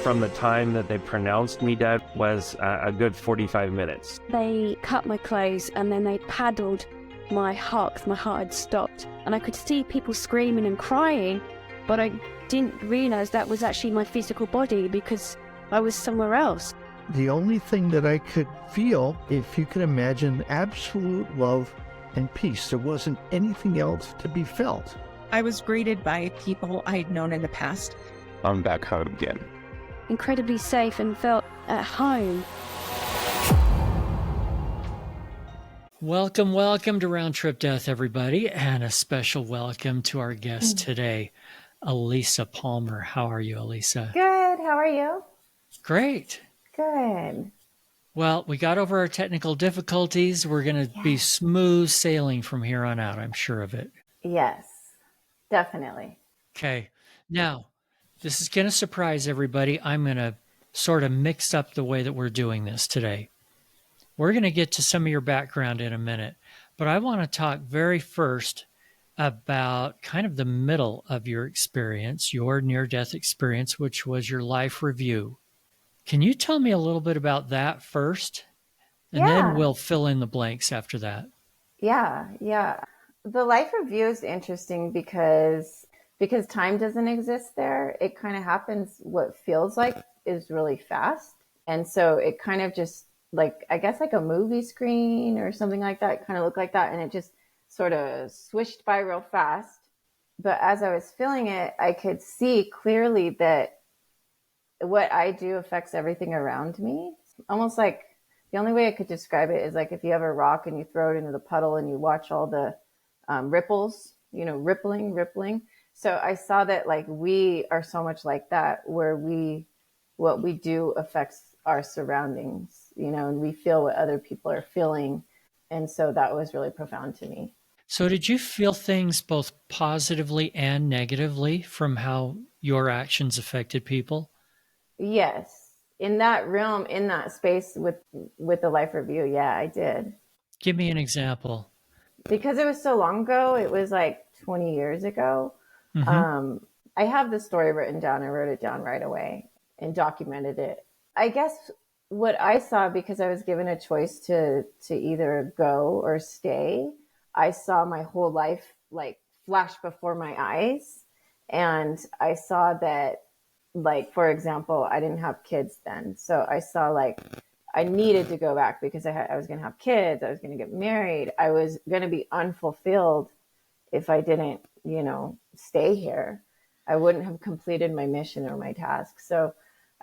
From the time that they pronounced me dead was a good 45 minutes. They cut my clothes and then they paddled my heart, 'cause my heart had stopped. And I could see people screaming and crying, but I didn't realise that was actually my physical body because I was somewhere else. The only thing that I could feel, if you could imagine, absolute love and peace. There wasn't anything else to be felt. I was greeted by people I'd known in the past. I'm back home again. Incredibly safe and felt at home. Welcome to Round Trip Death, everybody, and a special welcome to our guest today, Elisa Palmer. How are you, Elisa? Good. How are you? Great. Good. Well, we got over our technical difficulties. We're going to be smooth sailing from here on out. I'm sure of it. Yes, definitely. Okay. Now, this is going to surprise everybody. I'm going to sort of mix up the way that we're doing this today. We're going to get to some of your background in a minute, but I want to talk very first about kind of the middle of your experience, your near-death experience, which was your life review. Can you tell me a little bit about that first? And then we'll fill in the blanks after that. Yeah. The life review is interesting because time doesn't exist there. It kind of happens, what feels like is really fast. And so it kind of just like, I guess like a movie screen or something like that, it kind of looked like that. And it just sort of swished by real fast. But as I was feeling it, I could see clearly that what I do affects everything around me. Almost like the only way I could describe it is like if you have a rock and you throw it into the puddle and you watch all the ripples, rippling. So I saw that like we are so much like that, where what we do affects our surroundings, and we feel what other people are feeling. And so that was really profound to me. So did you feel things both positively and negatively from how your actions affected people? Yes. In that realm, in that space with the life review, yeah, I did. Give me an example. Because it was so long ago, it was like 20 years ago. Mm-hmm. I have the story written down. I wrote it down right away and documented it. I guess what I saw, because I was given a choice to either go or stay, I saw my whole life like flash before my eyes. And I saw that, like, for example, I didn't have kids then. So I saw like I needed to go back because I was going to have kids. I was going to get married. I was going to be unfulfilled if I didn't, stay here. I wouldn't have completed my mission or my task. So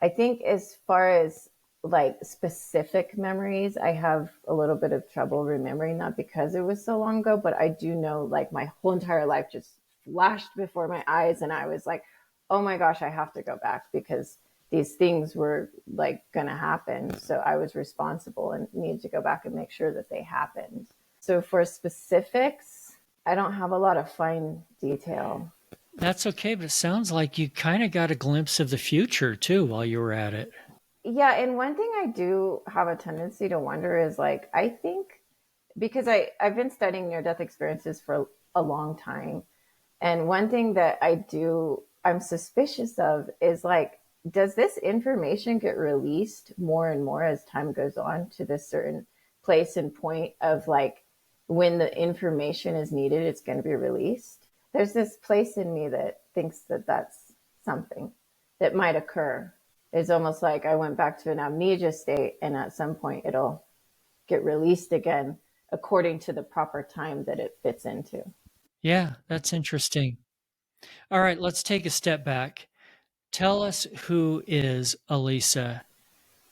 I think as far as like specific memories, I have a little bit of trouble remembering that because it was so long ago, but I do know like my whole entire life just flashed before my eyes. And I was like, oh my gosh, I have to go back because these things were like going to happen. So I was responsible and needed to go back and make sure that they happened. So for specifics, I don't have a lot of fine detail. That's okay, but it sounds like you kind of got a glimpse of the future too while you were at it. Yeah, and one thing I do have a tendency to wonder is like, I think because I've been studying near-death experiences for a long time. And one thing that I'm suspicious of is like, does this information get released more and more as time goes on to this certain place and point of like, when the information is needed, it's going to be released? There's this place in me that thinks that that's something that might occur. It's almost like I went back to an amnesia state and at some point it'll get released again according to the proper time that it fits into. Yeah, that's interesting. All right, let's take a step back. Tell us, who is Alisa?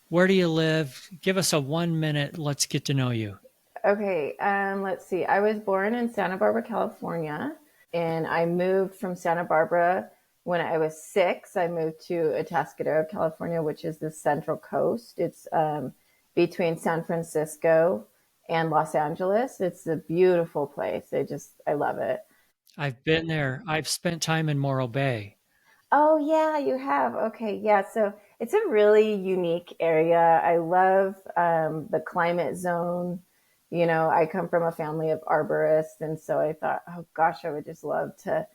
Where do you live? Give us a 1 minute. Let's get to know you. Okay, let's see. I was born in Santa Barbara, California, and I moved from Santa Barbara when I was 6. I moved to Atascadero, California, which is the Central Coast. It's between San Francisco and Los Angeles. It's a beautiful place. I love it. I've been there. I've spent time in Morro Bay. Oh, yeah, you have. Okay, yeah. So it's a really unique area. I love the climate zone. I come from a family of arborists. And so I thought, oh, gosh, I would just love to,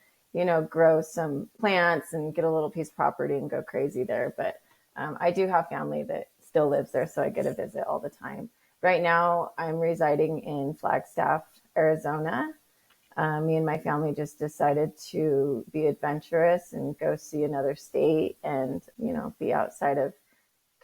grow some plants and get a little piece of property and go crazy there. But I do have family that still lives there, so I get a visit all the time. Right now, I'm residing in Flagstaff, Arizona. Me and my family just decided to be adventurous and go see another state and, be outside of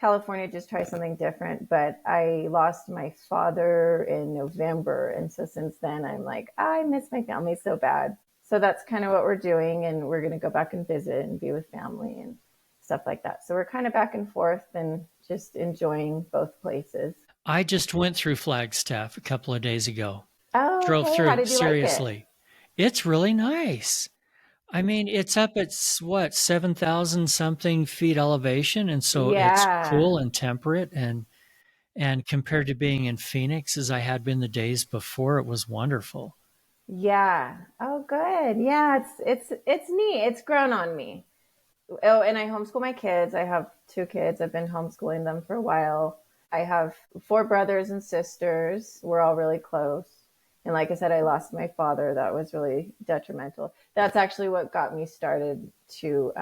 California, just try something different. But I lost my father in November. And so since then, I'm like, I miss my family so bad. So that's kind of what we're doing. And we're going to go back and visit and be with family and stuff like that. So we're kind of back and forth and just enjoying both places. I just went through Flagstaff a couple of days ago. Oh, Drove okay. through, How did you seriously. like It's really nice. I mean, it's up at 7,000 something feet elevation. And so it's cool and temperate. And compared to being in Phoenix, as I had been the days before, it was wonderful. Yeah. Oh, good. Yeah, it's neat. It's grown on me. Oh, and I homeschool my kids. I have 2 kids. I've been homeschooling them for a while. I have 4 brothers and sisters. We're all really close. And like I said, I lost my father. That was really detrimental. That's actually what got me started to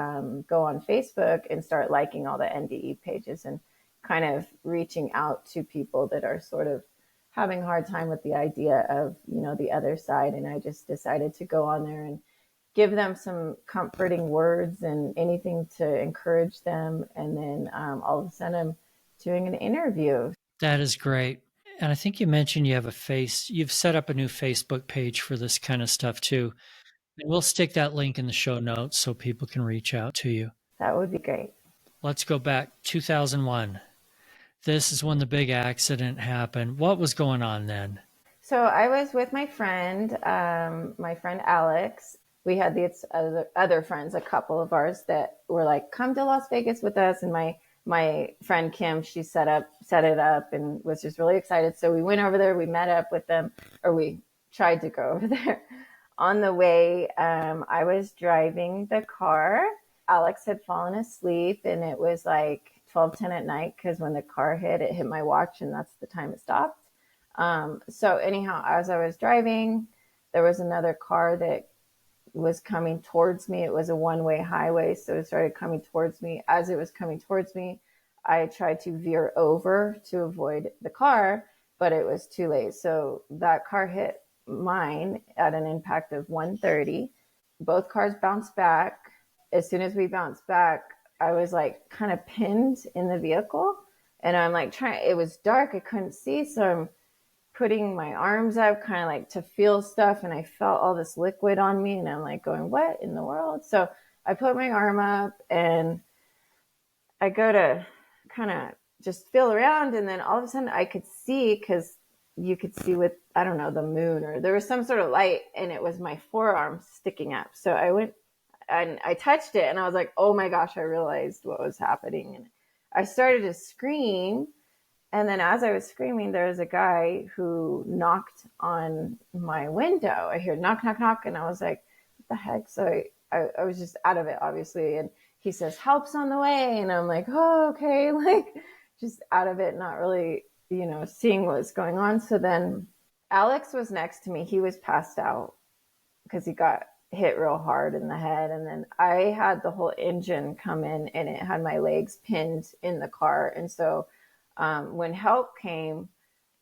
go on Facebook and start liking all the NDE pages and kind of reaching out to people that are sort of having a hard time with the idea of, the other side. And I just decided to go on there and give them some comforting words and anything to encourage them. And then all of a sudden I'm doing an interview. That is great. And I think you mentioned you've set up a new Facebook page for this kind of stuff too. And we'll stick that link in the show notes so people can reach out to you. That would be great. Let's go back 2001. This is when the big accident happened. What was going on then? So I was with my friend Alex. We had these other friends, a couple of ours that were like, come to Las Vegas with us. And my friend Kim, she set it up and was just really excited. So we went over there, we met up with them, or we tried to go over there. On the way, I was driving the car. Alex had fallen asleep and it was like 12:10 at night because when the car hit, it hit my watch and that's the time it stopped. So anyhow, as I was driving, there was another car that was coming towards me. It was a one-way highway, so it started coming towards me. As it was coming towards me, I tried to veer over to avoid the car, but it was too late. So that car hit mine at an impact of 130. Both cars bounced back. As soon as we bounced back, I was like kind of pinned in the vehicle, and I'm like it was dark. I couldn't see. So I'm putting my arms up kind of like to feel stuff. And I felt all this liquid on me and I'm like going, what in the world? So I put my arm up and I go to kind of just feel around. And then all of a sudden I could see, because you could see with, I don't know, the moon or there was some sort of light and it was my forearm sticking up. So I went and I touched it and I was like, oh my gosh, I realized what was happening. And I started to scream. And then as I was screaming, there was a guy who knocked on my window. I hear knock, knock, knock. And I was like, what the heck? So I was just out of it, obviously. And he says, help's on the way. And I'm like, oh, okay. Like just out of it, not really, seeing what was going on. So then Alex was next to me. He was passed out because he got hit real hard in the head. And then I had the whole engine come in and it had my legs pinned in the car. And so when help came,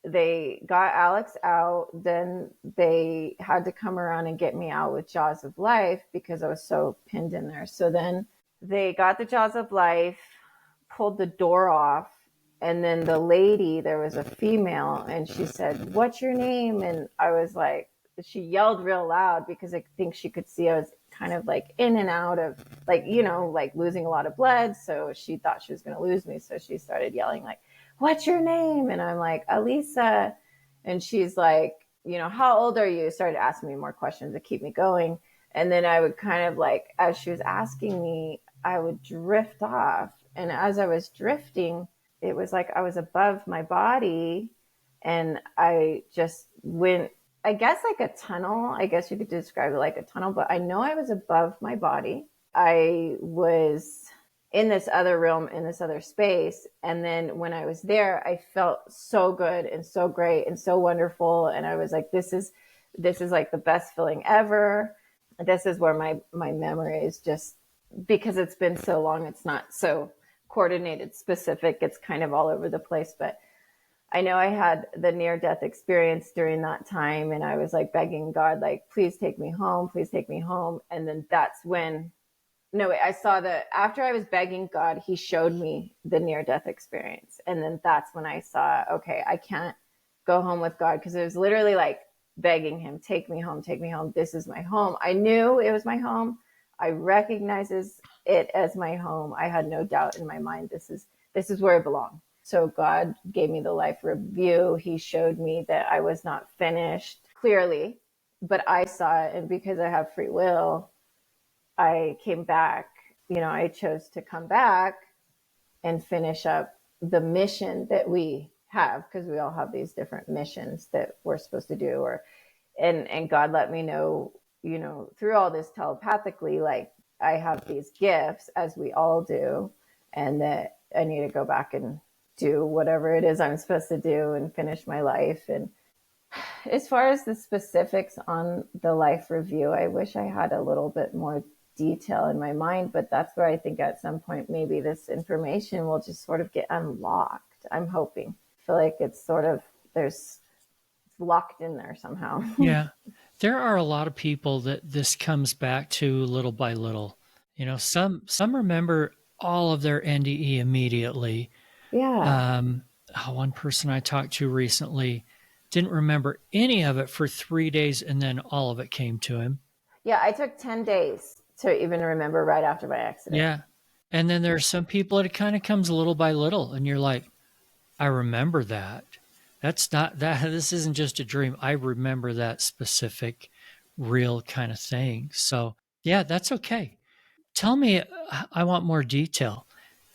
they got Alex out. Then they had to come around and get me out with Jaws of Life because I was so pinned in there. So then they got the Jaws of Life, pulled the door off. And then the lady, there was a female, and she said, what's your name? And I was like, she yelled real loud because I think she could see I was kind of like in and out of like, like losing a lot of blood. So she thought she was going to lose me. So she started yelling like, what's your name? And I'm like, Alisa. And she's like, how old are you? Started asking me more questions to keep me going. And then I would kind of like, as she was asking me, I would drift off. And as I was drifting, it was like I was above my body and I just went, I guess like a tunnel. I guess you could describe it like a tunnel, but I know I was above my body. I was in this other realm, in this other space. And then when I was there, I felt so good and so great and so wonderful. And I was like, this is like the best feeling ever. this is where my memory is just, because it's been so long, it's not so coordinated, specific. It's kind of all over the place. But I know I had the near death experience during that time. And I was like begging God, like, please take me home. Please take me home. And then that's when, no, wait, I saw after I was begging God, he showed me the near death experience. And then that's when I saw, okay, I can't go home with God, because it was literally like begging him, take me home, take me home. This is my home. I knew it was my home. I recognizes it as my home. I had no doubt in my mind, this is where I belong. So God gave me the life review. He showed me that I was not finished clearly, but I saw it. And because I have free will, I came back. I chose to come back and finish up the mission that we have, because we all have these different missions that we're supposed to do. And God let me know, through all this telepathically, like, I have these gifts, as we all do, and that I need to go back and do whatever it is I'm supposed to do and finish my life. And as far as the specifics on the life review, I wish I had a little bit more detail in my mind, but that's where I think at some point maybe this information will just sort of get unlocked. I'm hoping. I feel like it's sort of, it's locked in there somehow. Yeah. There are a lot of people that this comes back to little by little. Some remember all of their NDE immediately. Yeah. One person I talked to recently didn't remember any of it for 3 days, and then all of it came to him. Yeah, I took 10 days to even remember right after my accident. Yeah. And then there are some people that it kind of comes little by little, and you're like, I remember that. That's not that. This isn't just a dream. I remember that specific, real kind of thing. So, yeah, that's okay. Tell me, I want more detail.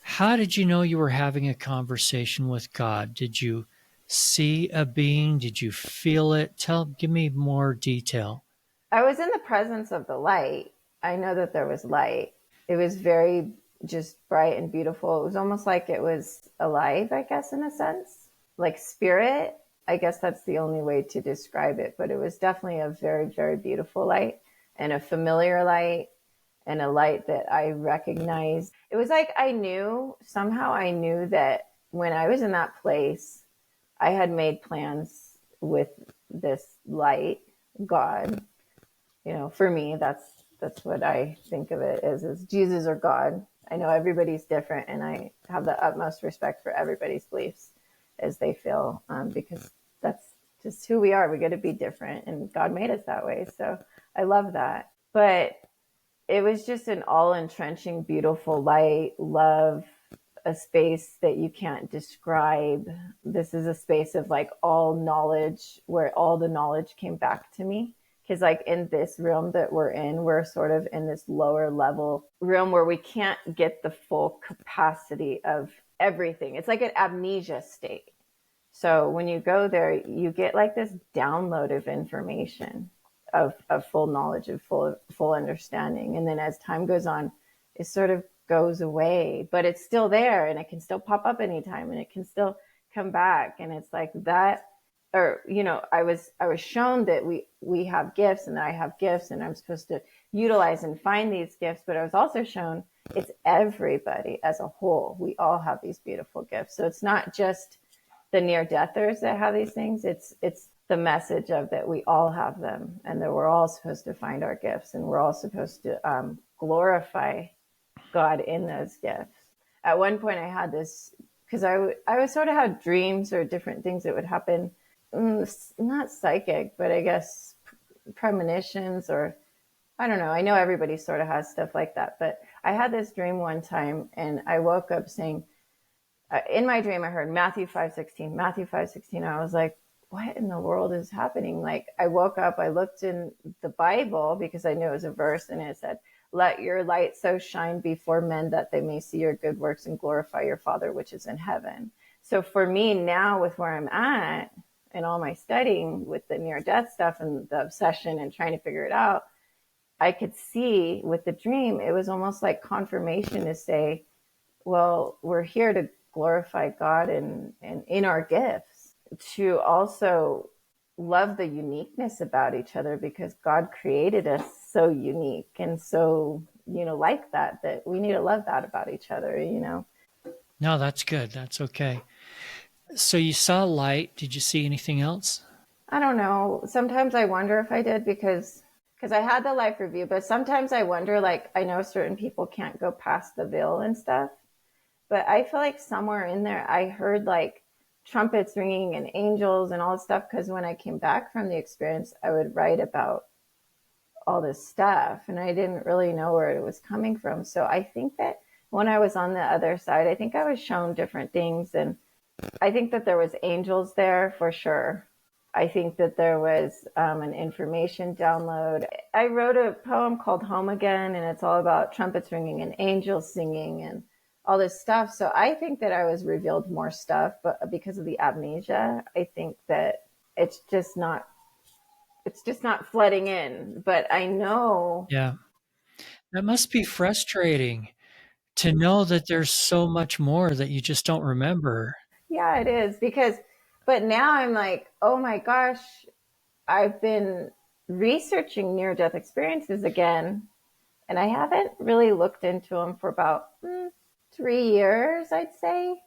How did you know you were having a conversation with God? Did you see a being? Did you feel it? Give me more detail. I was in the presence of the light. I know that there was light. It was very just bright and beautiful. It was almost like it was alive, I guess, in a sense, like spirit. I guess that's the only way to describe it. But it was definitely a very, very beautiful light, and a familiar light, and a light that I recognized. It was like somehow I knew that when I was in that place, I had made plans with this light, God. For me, that's what I think of it as, is Jesus or God. I know everybody's different, and I have the utmost respect for everybody's beliefs as they feel, because that's just who we are. We got to be different, and God made us that way. So I love that. But it was just an all-entrenching, beautiful light, love, a space that you can't describe. This is a space of like all knowledge, where all the knowledge came back to me. Because like in this realm that we're in, we're sort of in this lower level realm where we can't get the full capacity of everything. It's like an amnesia state. So when you go there, you get like this download of information, of full knowledge, of full understanding. And then as time goes on, it sort of goes away, but it's still there, and it can still pop up anytime, and it can still come back. And it's like that. Or, I was shown that we have gifts, and that I have gifts, and I'm supposed to utilize and find these gifts. But I was also shown it's everybody as a whole. We all have these beautiful gifts. So it's not just the near deathers that have these things. It's the message of that we all have them, and that we're all supposed to find our gifts, and we're all supposed to glorify God in those gifts. At one point I had this, because I would sort of have dreams or different things that would happen. Not psychic, but I guess premonitions, or I don't know. I know everybody sort of has stuff like that, but I had this dream one time, and I woke up saying, in my dream, I heard Matthew 5:16, Matthew 5:16. I was like, what in the world is happening? Like, I woke up, I looked in the Bible because I knew it was a verse, and it said, let your light so shine before men that they may see your good works and glorify your Father which is in heaven. So for me now, with where I'm at, and all my studying with the near-death stuff and the obsession and trying to figure it out, I could see with the dream, it was almost like confirmation to say, well, we're here to glorify God and in our gifts, to also love the uniqueness about each other, because God created us so unique and so, like that we need to love that about each other, No, that's good. That's okay. So you saw light. Did you see anything else? I don't know. Sometimes I wonder if I did because I had the life review, but sometimes I wonder, like, I know certain people can't go past the veil and stuff, but I feel like somewhere in there I heard like trumpets ringing and angels and all this stuff. Because when I came back from the experience, I would write about all this stuff and I didn't really know where it was coming from. So I think that when I was on the other side, I think I was shown different things, and I think that there was angels there for sure. I think that there was an information download. I wrote a poem called Home Again, and it's all about trumpets ringing and angels singing and all this stuff. So I think that I was revealed more stuff, but because of the amnesia, I think that it's just not flooding in. But I know. Yeah. That must be frustrating to know that there's so much more that you just don't remember. Yeah, it is but now I'm like, oh my gosh, I've been researching near-death experiences again, and I haven't really looked into them for about 3 years, I'd say.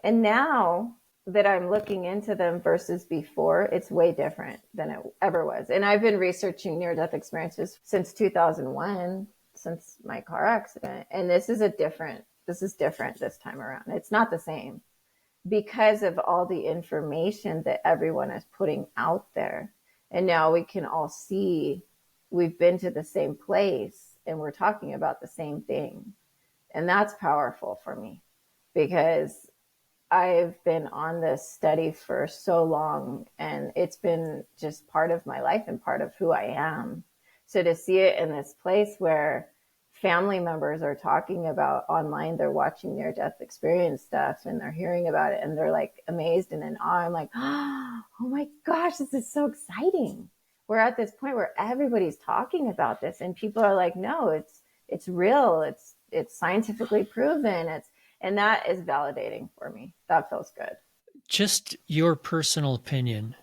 And now that I'm looking into them versus before, it's way different than it ever was. And I've been researching near-death experiences since 2001, since my car accident. And this is different this time around. It's not the same because of all the information that everyone is putting out there. And now we can all see we've been to the same place and we're talking about the same thing. And that's powerful for me because I've been on this study for so long and it's been just part of my life and part of who I am. So to see it in this place where family members are talking about online, they're watching near death experience stuff and they're hearing about it and they're like amazed and in awe. I'm like, oh my gosh, this is so exciting. We're at this point where everybody's talking about this and people are like, no, it's real. It's scientifically proven. And that is validating for me. That feels good. Just your personal opinion.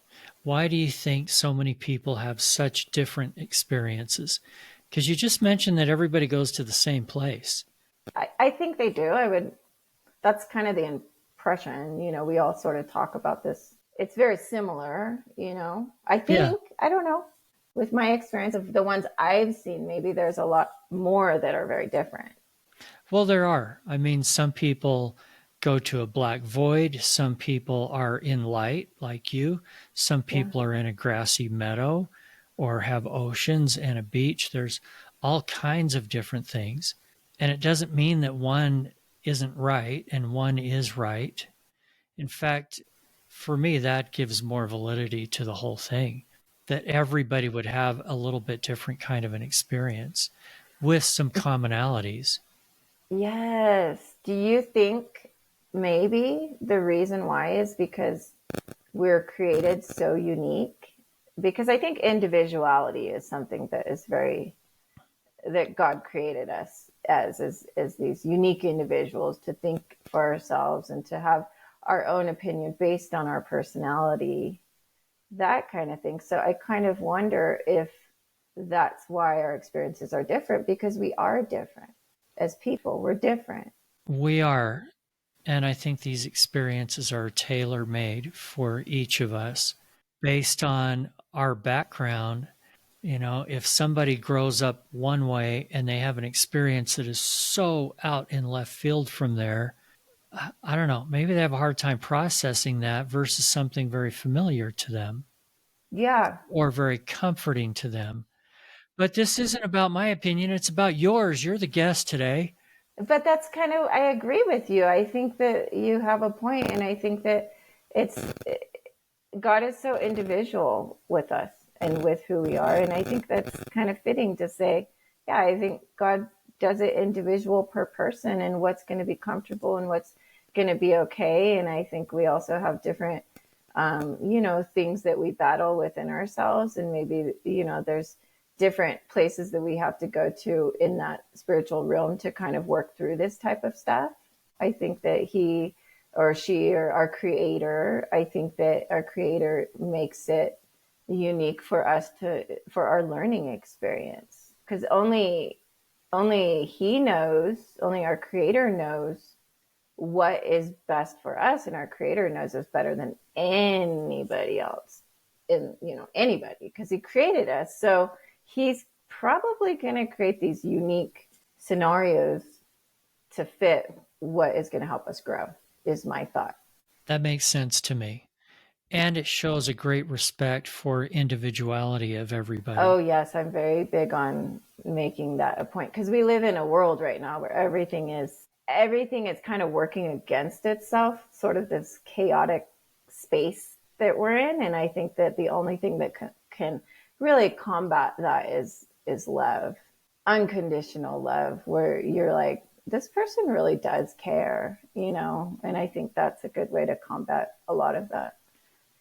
Why do you think so many people have such different experiences? Because you just mentioned that everybody goes to the same place. I think they do. That's kind of the impression, we all sort of talk about this. It's very similar, I think, yeah. I don't know. With my experience of the ones I've seen, maybe there's a lot more that are very different. Well, there are. I mean, some people go to a black void. Some people are in light like you. Some people are in a grassy meadow or have oceans and a beach. There's all kinds of different things. And it doesn't mean that one isn't right and one is right. In fact, for me, that gives more validity to the whole thing, that everybody would have a little bit different kind of an experience with some commonalities. Yes. Do you think maybe the reason why is because we're created so unique? Because I think individuality is something that is that God created us as these unique individuals to think for ourselves and to have our own opinion based on our personality, that kind of thing. So I kind of wonder if that's why our experiences are different, because we are different. As people, we're different. We are. And I think these experiences are tailor-made for each of us based on our background. If somebody grows up one way and they have an experience that is so out in left field from there, I don't know, maybe they have a hard time processing that versus something very familiar to them. Yeah. Or very comforting to them. But this isn't about my opinion. It's about yours. You're the guest today. But that's I agree with you. I think that you have a point, and I think that God is so individual with us and with who we are. And I think that's kind of fitting to say, yeah, I think God does it individual per person and what's going to be comfortable and what's going to be okay. And I think we also have different, things that we battle within ourselves. And maybe, there's different places that we have to go to in that spiritual realm to kind of work through this type of stuff. I think that he or she or our creator, I think that our creator makes it unique for us for our learning experience. because only he knows, only our creator knows what is best for us, and our creator knows us better than anybody else, in anybody, because he created us. So he's probably going to create these unique scenarios to fit what is going to help us grow, is my thought. That makes sense to me. And it shows a great respect for individuality of everybody. Oh, yes. I'm very big on making that a point, because we live in a world right now where everything is kind of working against itself, sort of this chaotic space that we're in. And I think that the only thing that can really combat that is love, unconditional love, where you're like, this person really does care, and I think that's a good way to combat a lot of that,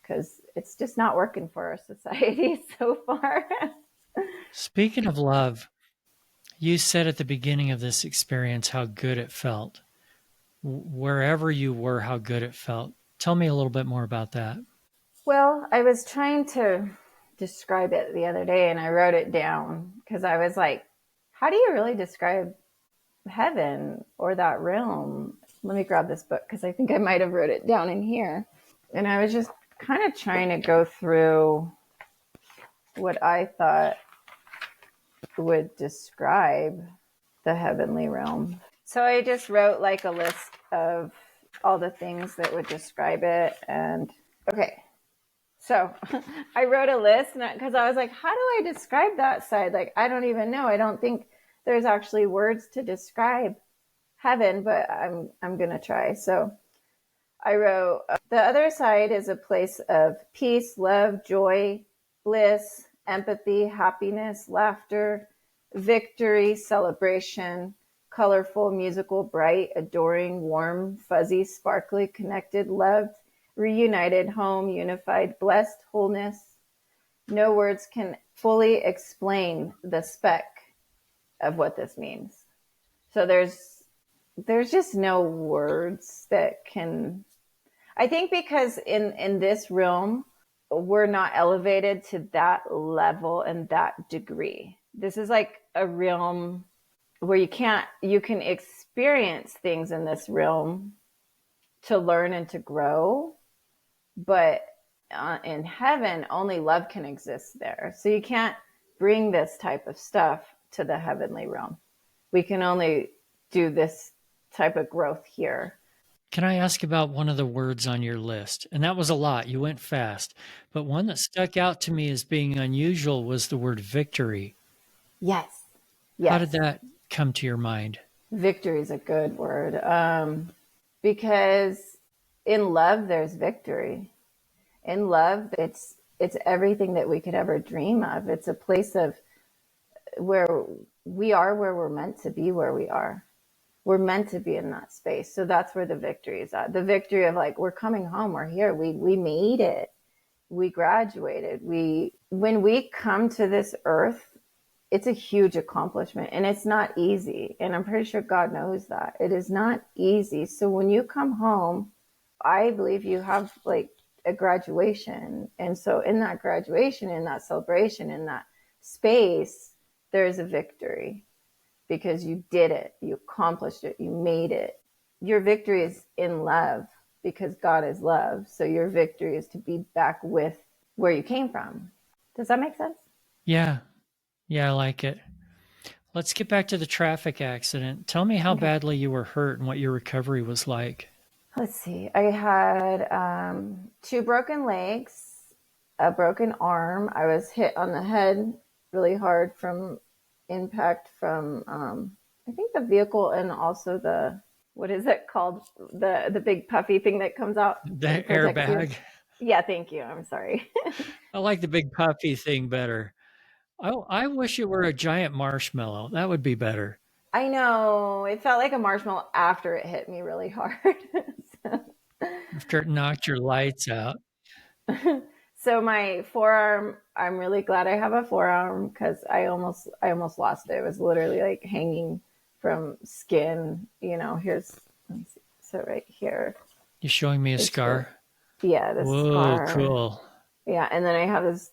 because it's just not working for our society so far. Speaking of love, you said at the beginning of this experience how good it felt. Wherever you were, how good it felt. Tell me a little bit more about that. Well, I was trying to describe it the other day, and I wrote it down because I was like, how do you really describe heaven or that realm? Let me grab this book, because I think I might have wrote it down in here. And I was just kind of trying to go through what I thought would describe the heavenly realm. So I just wrote like a list of all the things that would describe it. And okay, so I wrote a list, because I was like, how do I describe that side? Like, I don't even know. I don't think there's actually words to describe heaven, but I'm going to try. So I wrote, the other side is a place of peace, love, joy, bliss, empathy, happiness, laughter, victory, celebration, colorful, musical, bright, adoring, warm, fuzzy, sparkly, connected, loved, reunited, home, unified, blessed, wholeness. No words can fully explain the spec of what this means. So there's just no words that can, I think, because in this realm, we're not elevated to that level and that degree. This is like a realm where you can experience things in this realm to learn and to grow, but in heaven, only love can exist there. So you can't bring this type of stuff to the heavenly realm. We can only do this type of growth here. Can I ask about one of the words on your list? And that was a lot. You went fast. But one that stuck out to me as being unusual was the word victory. Yes. How did that come to your mind? Victory is a good word, because in love, there's victory. In love, it's everything that we could ever dream of. It's a place of where we're meant to be, where we are. We're meant to be in that space. So that's where the victory is at. The victory of like, we're coming home, we're here, we made it, we graduated. When we come to this earth, it's a huge accomplishment, and it's not easy. And I'm pretty sure God knows that. It is not easy. So when you come home, I believe you have like a graduation. And so in that graduation, in that celebration, in that space, there's a victory, because you did it, you accomplished it, you made it. Your victory is in love, because God is love. So your victory is to be back with where you came from. Does that make sense? Yeah. Yeah, I like it. Let's get back to the traffic accident. Tell me how badly you were hurt and what your recovery was like. Let's see. I had 2 broken legs, a broken arm. I was hit on the head really hard from impact from, I think, the vehicle, and also the, what is it called? The big puffy thing that comes out. The airbag. Yeah, thank you. I'm sorry. I like the big puffy thing better. I wish it were a giant marshmallow. That would be better. I know. It felt like a marshmallow after it hit me really hard. After it knocked your lights out. So my forearm, I'm really glad I have a forearm, because I almost lost it. It was literally like hanging from skin. Here's, let me see. So right here. You're showing me a scar? Yeah, this Whoa, scar. cool. Yeah, and then I have this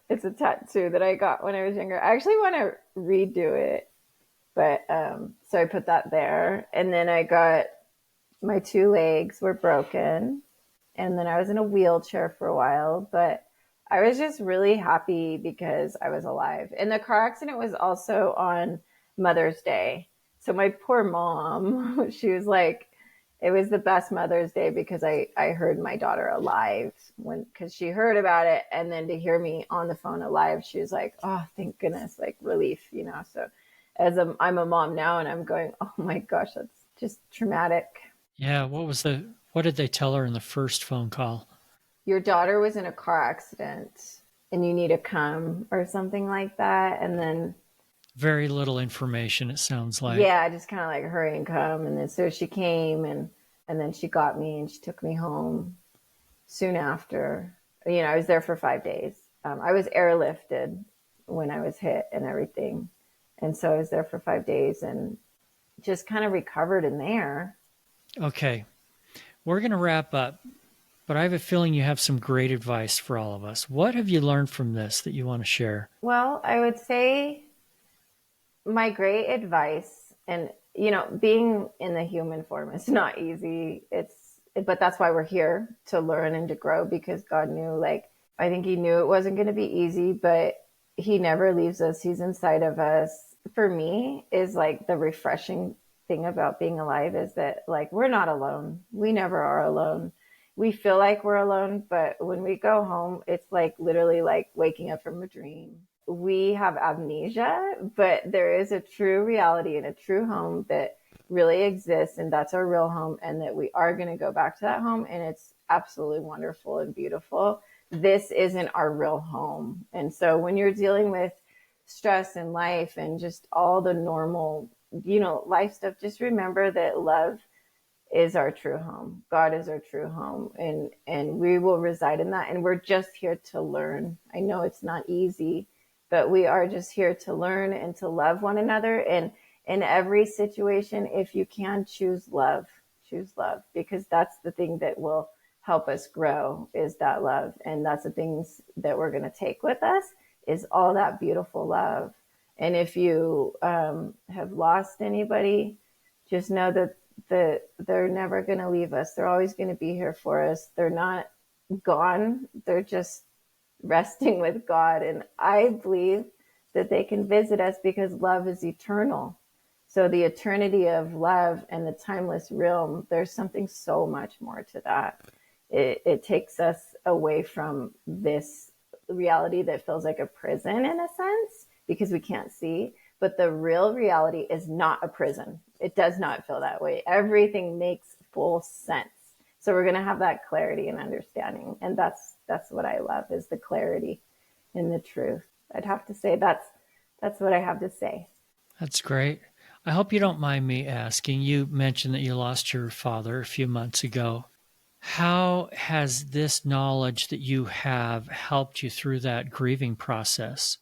It's a tattoo that I got when I was younger. I actually want to redo it, but so I put that there, and then I got my 2 legs were broken, and then I was in a wheelchair for a while, but I was just really happy because I was alive. And the car accident was also on Mother's Day. So my poor mom, she was like, it was the best Mother's Day because I heard my daughter alive because she heard about it. And then to hear me on the phone alive, she was like, oh, thank goodness, like relief, So I'm a mom now and I'm going, oh my gosh, that's just traumatic. Yeah. What did they tell her in the first phone call? Your daughter was in a car accident and you need to come or something like that. And then very little information, it sounds like. Yeah, just kind of like hurry and come. And then so she came and then she got me and she took me home soon after. I was there for 5 days. I was airlifted when I was hit and everything. And so I was there for 5 days and just kind of recovered in there. Okay. We're going to wrap up, but I have a feeling you have some great advice for all of us. What have you learned from this that you want to share? Well, I would say my great advice, and being in the human form is not easy. But that's why we're here, to learn and to grow, because God knew, I think he knew it wasn't going to be easy, but he never leaves us. He's inside of us. For me, is the refreshing thing about being alive is that we're not alone. We never are alone. We feel like we're alone, but when we go home, it's literally waking up from a dream. We have amnesia, but there is a true reality and a true home that really exists, and that's our real home, and that we are going to go back to that home, and it's absolutely wonderful and beautiful. This isn't our real home. And so when you're dealing with stress in life and just all the normal, life stuff, just remember that love is our true home. God is our true home, and we will reside in that. And we're just here to learn. I know it's not easy, but we are just here to learn and to love one another. And in every situation, if you can, choose love, because that's the thing that will help us grow, is that love. And that's the things that we're going to take with us, is all that beautiful love. And if you have lost anybody, just know that they're never going to leave us. They're always going to be here for us. They're not gone. They're just resting with God. And I believe that they can visit us because love is eternal. So the eternity of love and the timeless realm, there's something so much more to that. It takes us away from this reality that feels like a prison in a sense, because we can't see. But the real reality is not a prison. It does not feel that way. Everything makes full sense. So we're going to have that clarity and understanding. And that's what I love, is the clarity and the truth. I'd have to say that's what I have to say. That's great. I hope you don't mind me asking. You mentioned that you lost your father a few months ago. How has this knowledge that you have helped you through that grieving process?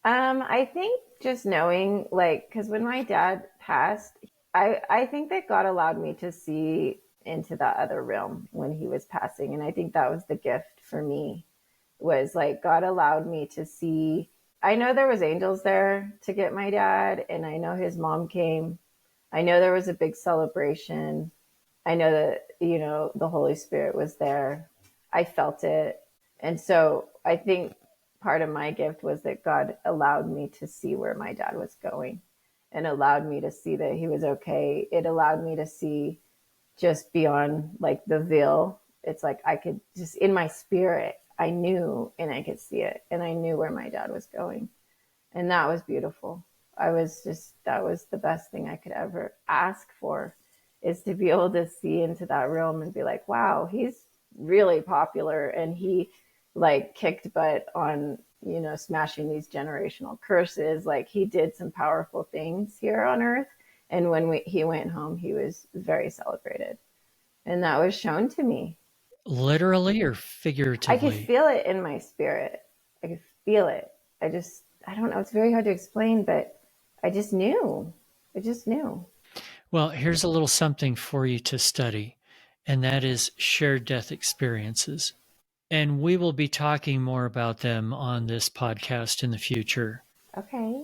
I think just knowing, because when my dad passed, I think that God allowed me to see into that other realm when he was passing. And I think that was the gift for me, was God allowed me to see. I know there was angels there to get my dad, and I know his mom came. I know there was a big celebration. I know that, the Holy Spirit was there. I felt it. And so I think part of my gift was that God allowed me to see where my dad was going, and allowed me to see that he was okay. It allowed me to see just beyond the veil. It's I could just, in my spirit, I knew, and I could see it, and I knew where my dad was going. And that was beautiful. That was the best thing I could ever ask for, is to be able to see into that realm and be like, wow, he's really popular, and he kicked butt on, smashing these generational curses. He did some powerful things here on earth. And when he went home, he was very celebrated. And that was shown to me. Literally or figuratively? I could feel it in my spirit. I could feel it. I don't know. It's very hard to explain, but I just knew. Well, here's a little something for you to study, and that is shared death experiences. And we will be talking more about them on this podcast in the future. Okay.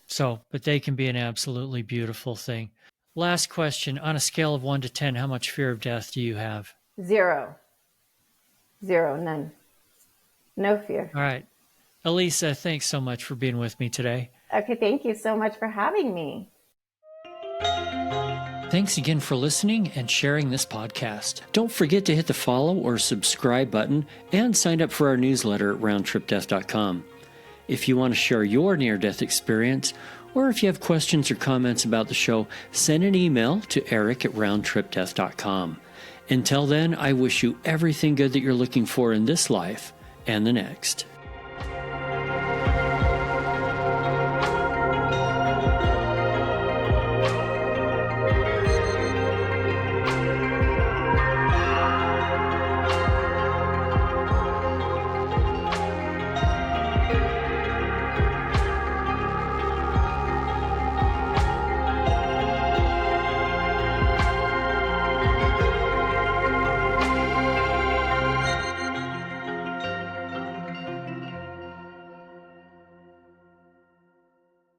So, but they can be an absolutely beautiful thing. Last question. On a scale of 1 to 10, how much fear of death do you have? 0. None. No fear. All right. Elisa, thanks so much for being with me today. Okay, thank you so much for having me. Thanks again for listening and sharing this podcast. Don't forget to hit the follow or subscribe button and sign up for our newsletter at roundtripdeath.com. If you want to share your near-death experience, or if you have questions or comments about the show, send an email to eric@roundtripdeath.com. Until then, I wish you everything good that you're looking for in this life and the next.